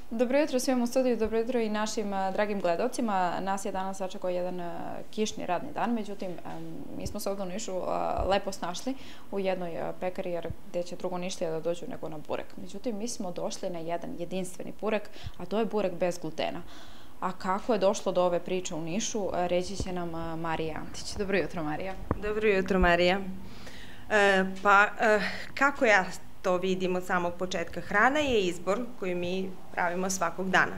Dobro jutro svim u studiju, dobro jutro i našim dragim gledalcima. Nas je danas sačekao jedan kišni radni dan, međutim, mi smo se ovdje u Nišu lepo snašli u jednoj pekari, jer gdje će drugo ništa da dođu nego na burek. Međutim, mi smo došli na jedan jedinstveni burek, a to je burek bez glutena. A kako je došlo do ove priče u Nišu, reći će nam Marija Antić. Dobro jutro, Marija. Dobro jutro, Marija. Kako ja to vidim od samog početka? Hrana je izbor koji mi pravimo svakog dana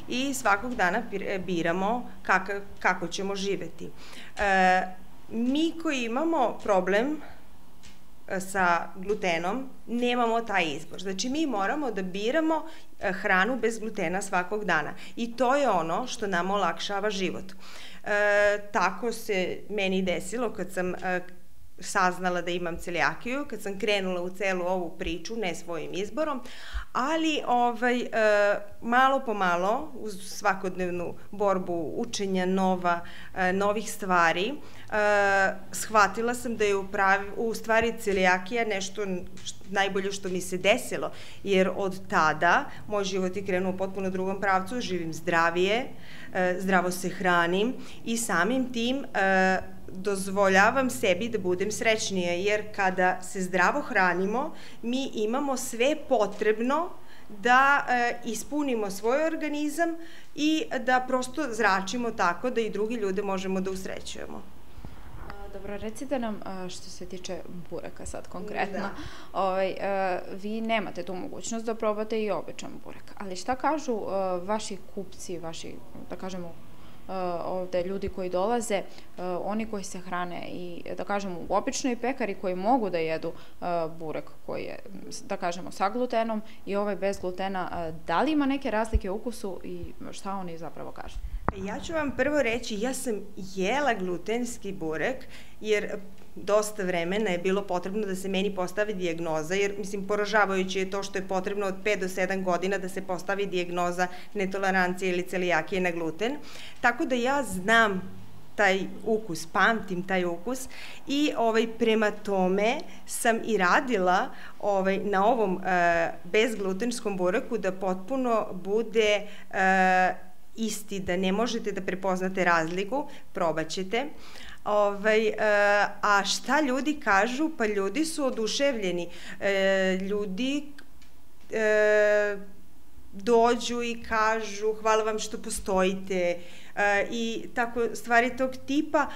i svakog dana biramo kako ćemo živeti. Mi koji imamo problem sa glutenom, nemamo taj izbor. Znači, mi moramo da biramo hranu bez glutena svakog dana i to je ono što nam olakšava život. Tako se meni desilo kad sam saznala da imam celijakiju, kad sam krenula u celu ovu priču, ne svojim izborom, ali malo po malo, uz svakodnevnu borbu učenja novih stvari, shvatila sam da je u stvari celijakija nešto najbolje što mi se desilo, jer od tada moj život je krenuo u potpuno drugom pravcu, živim zdravije, zdravo se hranim i samim tim dozvoljavam sebi da budem srećnija, jer kada se zdravo hranimo, mi imamo sve potrebno da ispunimo svoj organizam i da prosto zračimo tako da i drugi ljude možemo da usrećujemo. Dobro, recite nam što se tiče bureka sad konkretno. Vi nemate tu mogućnost da probate i običan burek, ali šta kažu vaši kupci, vaši, da kažemo, ovde ljudi koji dolaze, oni koji se hrane i, da kažemo, u običnoj pekari koji mogu da jedu burek koji je, da kažemo, sa glutenom i ovaj bez glutena, da li ima neke razlike u ukusu i šta oni zapravo kažu? Ja ću vam prvo reći, ja sam jela glutenski burek, jer dosta vremena je bilo potrebno da se meni postavi dijagnoza, jer, mislim, poražavajuće je to što je potrebno od 5 do 7 godina da se postavi dijagnoza netolerancije ili celijakije na gluten. Tako da ja znam taj ukus, pamtim taj ukus i prema tome sam i radila na ovom bezglutenskom bureku da potpuno bude isti, da ne možete da prepoznate razliku, probat ćete. A šta ljudi kažu? Pa ljudi su oduševljeni. Ljudi dođu i kažu hvala vam što postojite i tako stvari tog tipa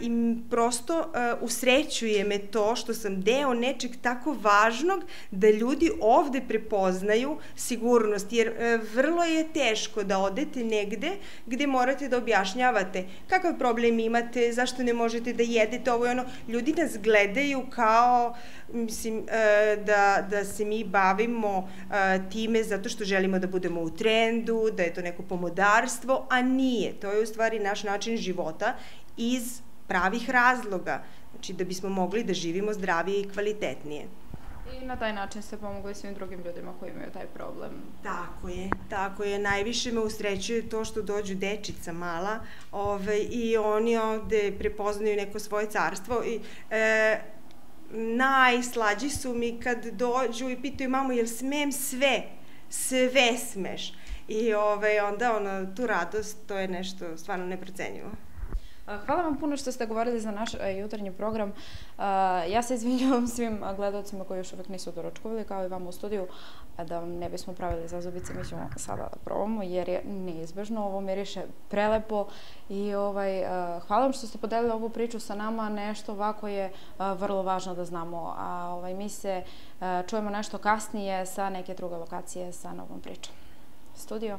i prosto usrećuje me to što sam deo nečeg tako važnog da ljudi ovde prepoznaju sigurnost, jer vrlo je teško da odete negde gde morate da objašnjavate kakav problem imate, zašto ne možete da jedete ovo i ono. Ljudi nas gledaju kao, mislim, da se mi bavimo time zato što želimo da budemo u trendu, da je to neko pomodarstvo, a nije. To je u stvari naš način života iz pravih razloga, znači da bismo mogli da živimo zdravije i kvalitetnije. I na taj način ste pomogli svim drugim ljudima koji imaju taj problem. Tako je. Najviše me usrećuje to što dođu dečica mala i oni ovde prepoznaju neko svoje carstvo i najslađi su mi kad dođu i pitaju mamu jel smem sve? Sve smeš. I onda tu radost, to je nešto stvarno neprocenjivo. Hvala vam puno što ste govorili za naš jutarnji program. Ja se izvinjavam svim gledalcima koji još uvek nisu doručkovali, kao i vam u studiju, da vam ne bismo pravili zazubice, mi ćemo sada da probamo, jer je neizbežno, ovo miriše prelepo i hvala vam što ste podelili ovu priču sa nama, nešto ovako je vrlo važno da znamo, a mi se čujemo nešto kasnije sa neke druge lokacije sa novom pričom. Studio.